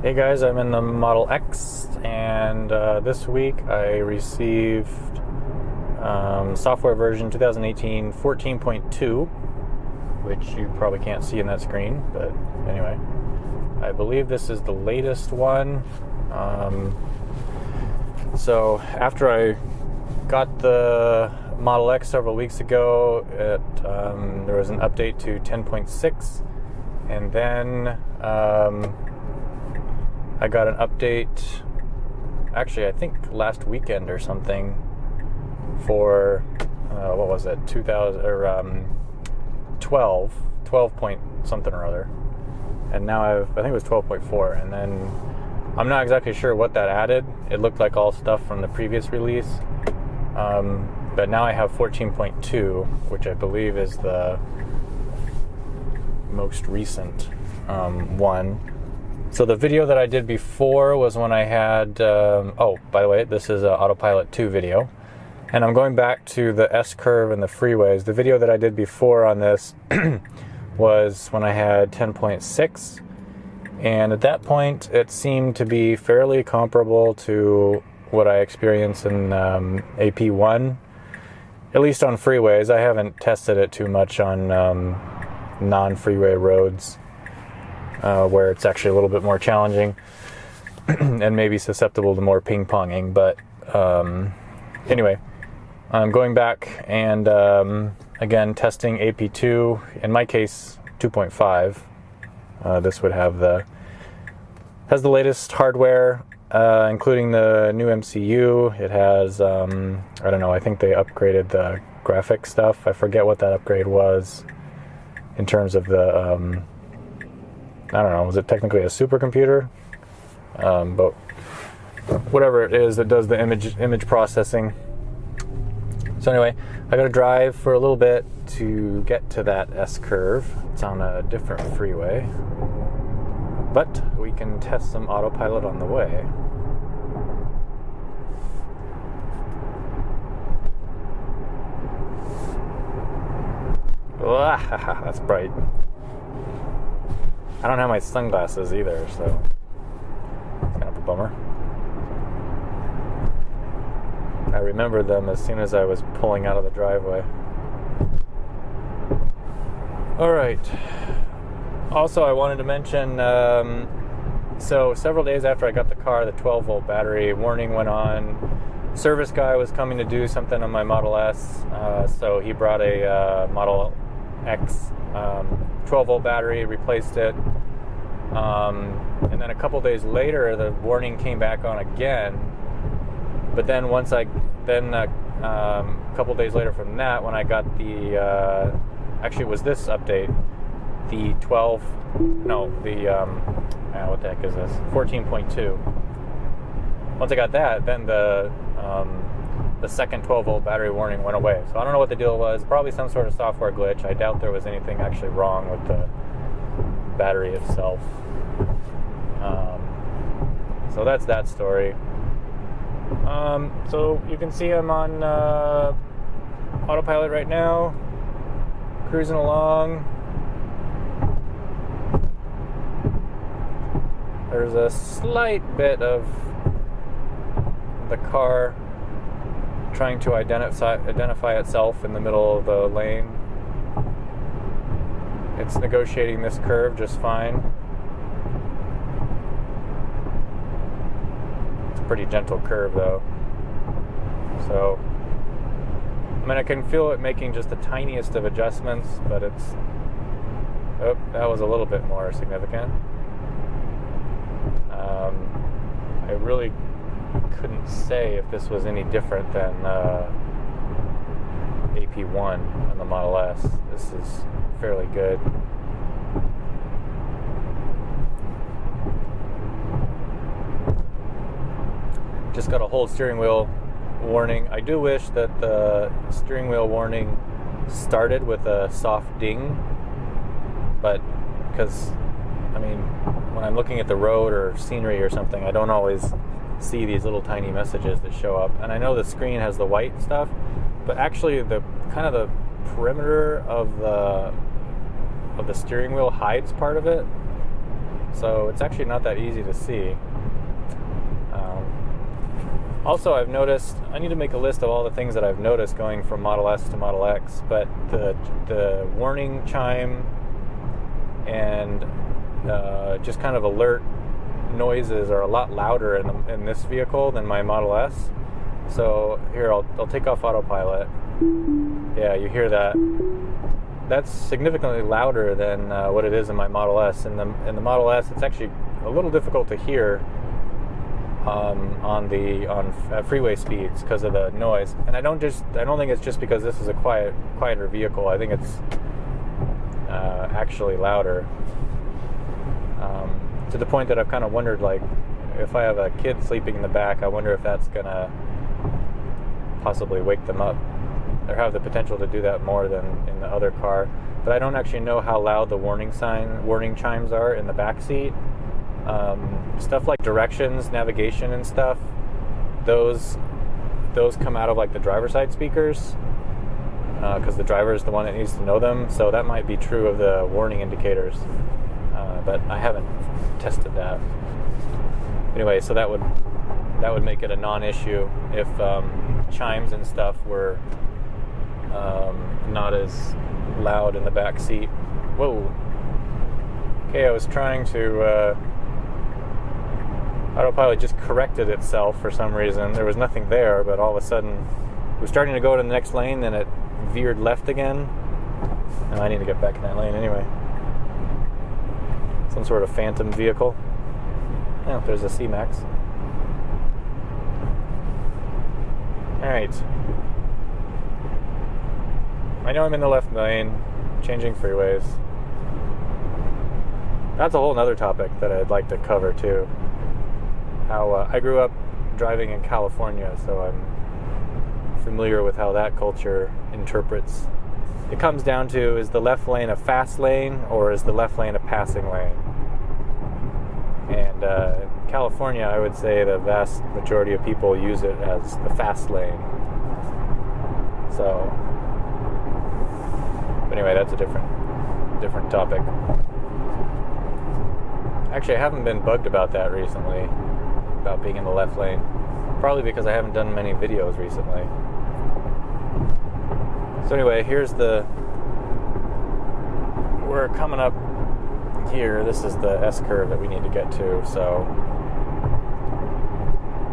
Hey guys, I'm in the Model X, and this week I received software version 2018 14.2, which you probably can't see in that screen, but anyway, I believe this is the latest one. So after I got the Model X several weeks ago, there was an update to 10.6, and then I got an update, actually I think last weekend or something, for what was it, 12 point something or other, and now I think it was 12.4, and then I'm not exactly sure what that added. It looked like all stuff from the previous release, but now I have 14.2, which I believe is the most recent one. So the video that I did before was when I had, oh, by the way, this is an Autopilot 2 video. And I'm going back to the S-curve and the freeways. The video that I did before on this was when I had 10.6. And at that point, it seemed to be fairly comparable to what I experienced in AP1, at least on freeways. I haven't tested it too much on non-freeway roads, where it's actually a little bit more challenging and maybe susceptible to more ping-ponging. But anyway, I'm going back and again testing AP2, in my case 2.5. This would have has the latest hardware, including the new MCU. It has I don't know, I think they upgraded the graphic stuff. I forget what that upgrade was in terms of the I don't know, was it technically a supercomputer? But whatever it is that does the image processing. So anyway, I got to drive for a little bit to get to that S-curve. It's on a different freeway, but we can test some autopilot on the way. That's bright. I don't have my sunglasses either, so it's kind of a bummer. I remembered them as soon as I was pulling out of the driveway. Alright. Also, I wanted to mention, so several days after I got the car, the 12-volt battery warning went on. Service guy was coming to do something on my Model S, so he brought a Model X 12-volt battery, replaced it, and then a couple days later the warning came back on again. But then a couple days later from that, when I got the actually it was this update, the what the heck is this, 14.2. Once I got that, then the second 12-volt battery warning went away. So I don't know what the deal was. Probably some sort of software glitch. I doubt there was anything actually wrong with the battery itself. So that's that story. So you can see I'm on autopilot right now, cruising along. There's a slight bit of the car trying to identify itself in the middle of the lane. It's negotiating this curve just fine. It's a pretty gentle curve though. So, I mean, I can feel it making just the tiniest of adjustments, but it's, oh, that was a little bit more significant. I really couldn't say if this was any different than AP1 on the Model S. This is fairly good. Just got a hold steering wheel warning. I do wish that the steering wheel warning started with a soft ding, but because, I mean, when I'm looking at the road or scenery or something, I don't always see these little tiny messages that show up. And I know the screen has the white stuff, but actually the kind of the perimeter of the steering wheel hides part of it. so it's actually not that easy to see. Also, I've noticed, I need to make a list of all the things that I've noticed going from Model S to Model X, but the warning chime and just kind of alert noises are a lot louder in this vehicle than my Model S. So here, I'll take off autopilot. Yeah, you hear that. That's significantly louder than what it is in my Model S. In the Model S, it's actually a little difficult to hear on freeway speeds because of the noise. And I don't think it's just because this is a quieter vehicle. I think it's actually louder. To the point that I've kind of wondered, like, if I have a kid sleeping in the back, I wonder if that's gonna possibly wake them up, or have the potential to do that more than in the other car. But I don't actually know how loud the warning chimes are in the back seat. Stuff like directions, navigation and stuff, those come out of like the driver's side speakers, because the driver is the one that needs to know them. So that might be true of the warning indicators, but I haven't tested that. Anyway, so that would make it a non-issue if chimes and stuff were not as loud in the back seat. Whoa. Okay, I was trying to autopilot just corrected itself for some reason. There was nothing there, but all of a sudden it was starting to go to the next lane, then it veered left again. And I need to get back in that lane anyway. Some sort of phantom vehicle. Oh, there's a C-Max. Alright. I know I'm in the left lane, changing freeways. That's a whole nother topic that I'd like to cover too. How I grew up driving in California, so I'm familiar with how that culture interprets. It comes down to, is the left lane a fast lane or is the left lane a passing lane? And in California, I would say the vast majority of people use it as the fast lane. So, anyway, that's a different topic. Actually, I haven't been bugged about that recently, about being in the left lane. Probably because I haven't done many videos recently. So anyway, we're coming up here. This is the S-curve that we need to get to, so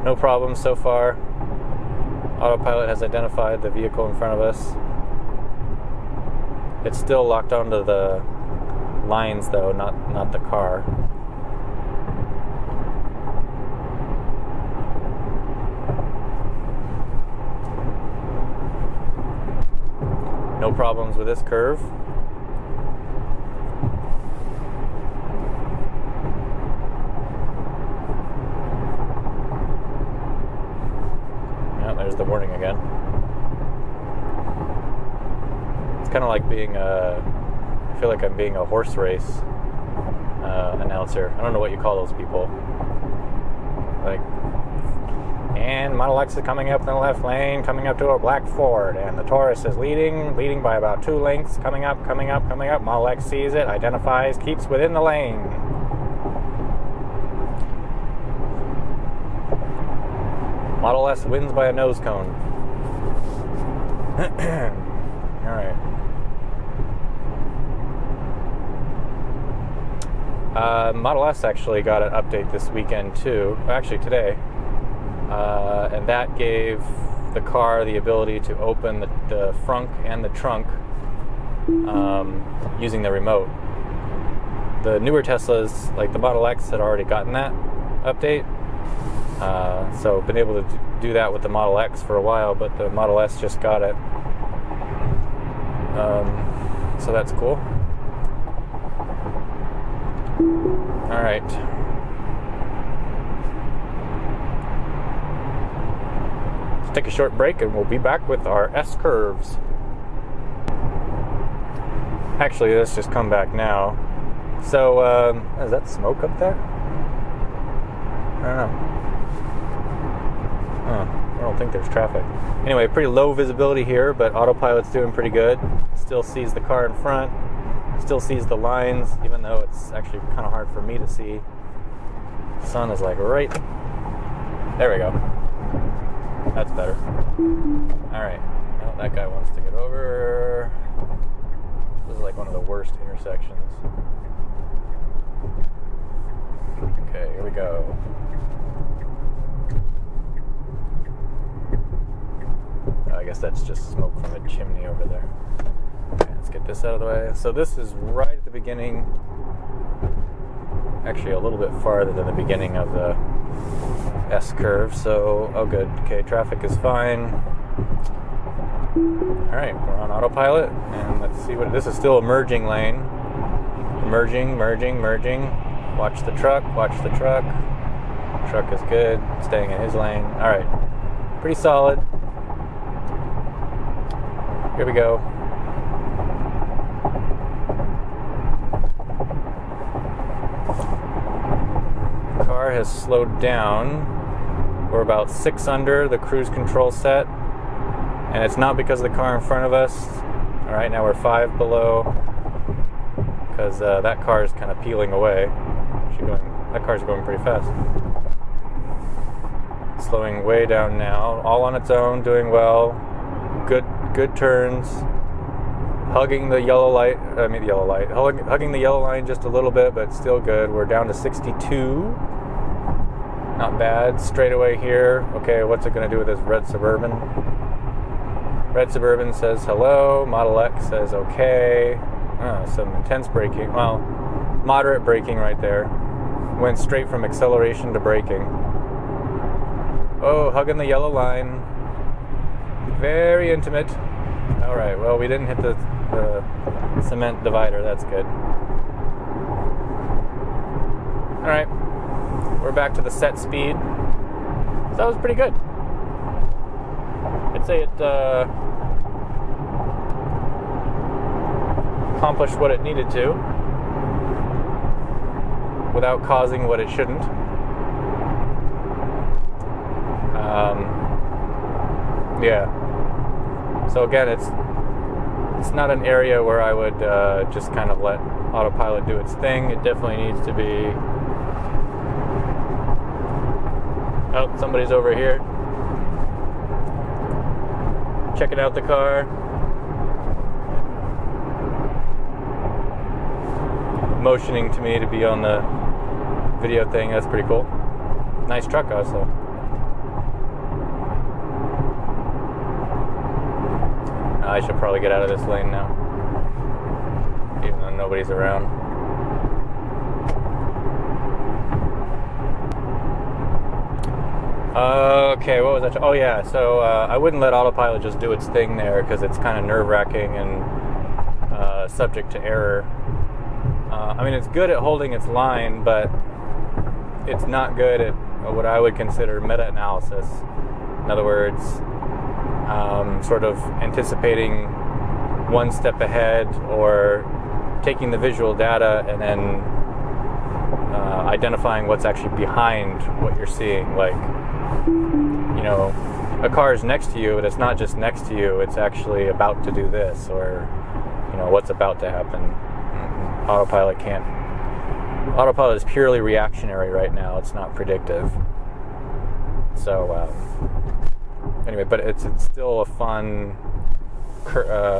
no problems so far. Autopilot has identified the vehicle in front of us. It's still locked onto the lines though, not the car. No problems with this curve. Yeah, there's the warning again. It's kind of like I feel like I'm being a horse race announcer. I don't know what you call those people. Like, and Model X is coming up in the left lane, coming up to a black Ford, and the Taurus is leading by about 2 lengths, coming up. Model X sees it, identifies, keeps within the lane. Model S wins by a nose cone. All right. Model S actually got an update this weekend too, actually today. And that gave the car the ability to open the frunk and the trunk using the remote. The newer Teslas, like the Model X, had already gotten that update. So been able to do that with the Model X for a while, but the Model S just got it. So that's cool. All right. Let's take a short break and we'll be back with our S-curves. Actually, let's just come back now. So, is that smoke up there? I don't know. I don't think there's traffic. Anyway, pretty low visibility here, but autopilot's doing pretty good. Still sees the car in front. Still sees the lines, even though it's actually kind of hard for me to see. The sun is like right. There we go. That's better. Alright. Oh, that guy wants to get over. This is like one of the worst intersections. Okay, here we go. I guess that's just smoke from a chimney over there. Okay, let's get this out of the way. So this is right at the beginning. Actually, a little bit farther than the beginning of the S-curve. So, oh good. Okay, traffic is fine. Alright, we're on autopilot. And let's see what... This is still a merging lane. Merging. Watch the truck. Truck is good. Staying in his lane. Alright. Pretty solid. Here we go. The car has slowed down. We're about 6 under the cruise control set. And it's not because of the car in front of us. Alright, now we're 5 below. Because that car is kind of peeling away. That car's going pretty fast. Slowing way down now. All on its own, doing well. Good turns. Hugging the yellow light. Hugging the yellow line just a little bit, but still good. We're down to 62. Not bad. Straight away here. Okay, what's it going to do with this red Suburban? Red Suburban says hello. Model X says okay. Some intense braking. Well, moderate braking right there. Went straight from acceleration to braking. Oh, hugging the yellow line. Very intimate. Alright, well, we didn't hit the cement divider. That's good. Alright. We're back to the set speed. So that was pretty good. I'd say it accomplished what it needed to without causing what it shouldn't. Yeah. So again, it's not an area where I would just kind of let autopilot do its thing. It definitely needs to be... Oh, somebody's over here. Checking out the car. Motioning to me to be on the video thing. That's pretty cool. Nice truck also. I should probably get out of this lane now, even though nobody's around. Okay, what was that? Oh yeah, so I wouldn't let autopilot just do its thing there because it's kind of nerve-wracking and subject to error. I mean, it's good at holding its line, but it's not good at what I would consider meta-analysis. In other words, sort of anticipating one step ahead or taking the visual data and then identifying what's actually behind what you're seeing. Like, you know, a car is next to you, but it's not just next to you, it's actually about to do this, or, you know, what's about to happen. Autopilot is purely reactionary right now. It's not predictive. So, anyway, but it's still a fun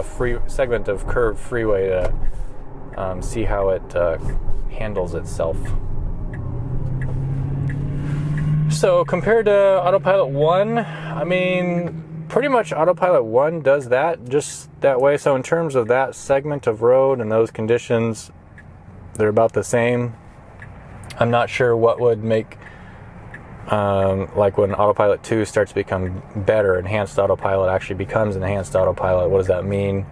free segment of curved freeway to see how it handles itself. So compared to Autopilot 1, I mean, pretty much Autopilot 1 does that just that way. So in terms of that segment of road and those conditions, they're about the same. I'm not sure what would make, like when Autopilot 2 starts to become better, Enhanced Autopilot actually becomes Enhanced Autopilot. What does that mean?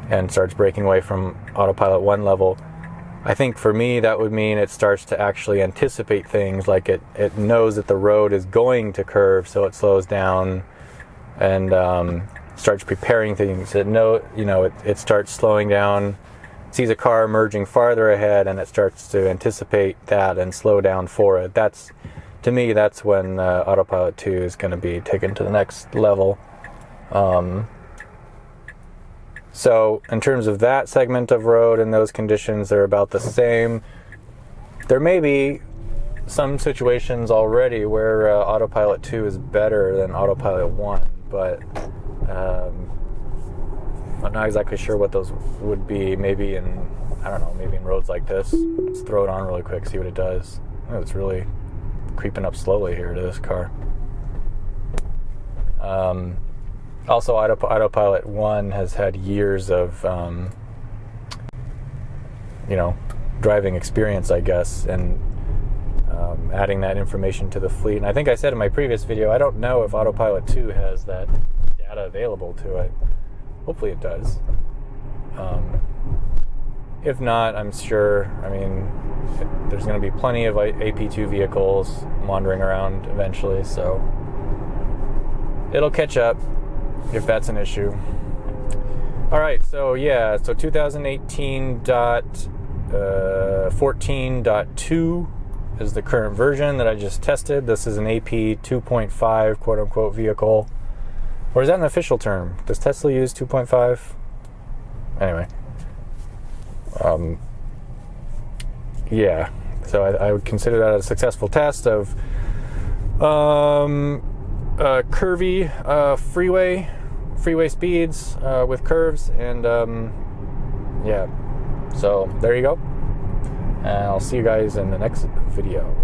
And starts breaking away from Autopilot 1 level. I think for me that would mean it starts to actually anticipate things, like it knows that the road is going to curve, so it slows down and starts preparing things. It starts slowing down, sees a car merging farther ahead, and it starts to anticipate that and slow down for it. To me, that's when Autopilot 2 is going to be taken to the next level. So in terms of that segment of road and those conditions, they're about the same. There may be some situations already where Autopilot 2 is better than Autopilot 1, but I'm not exactly sure what those would be. Maybe in, I don't know, maybe in roads like this. Let's throw it on really quick, see what it does. Oh, it's really creeping up slowly here to this car. Also, Autopilot 1 has had years of, driving experience, I guess, and adding that information to the fleet. And I think I said in my previous video, I don't know if Autopilot 2 has that data available to it. Hopefully it does. If not, I'm sure, there's going to be plenty of AP2 vehicles wandering around eventually, so it'll catch up if that's an issue. All right, so 2018.14.2 is the current version that I just tested. This is an AP2.5 quote-unquote vehicle. Or is that an official term? Does Tesla use 2.5? Anyway. So I would consider that a successful test of curvy freeway speeds with curves, and so there you go, and I'll see you guys in the next video.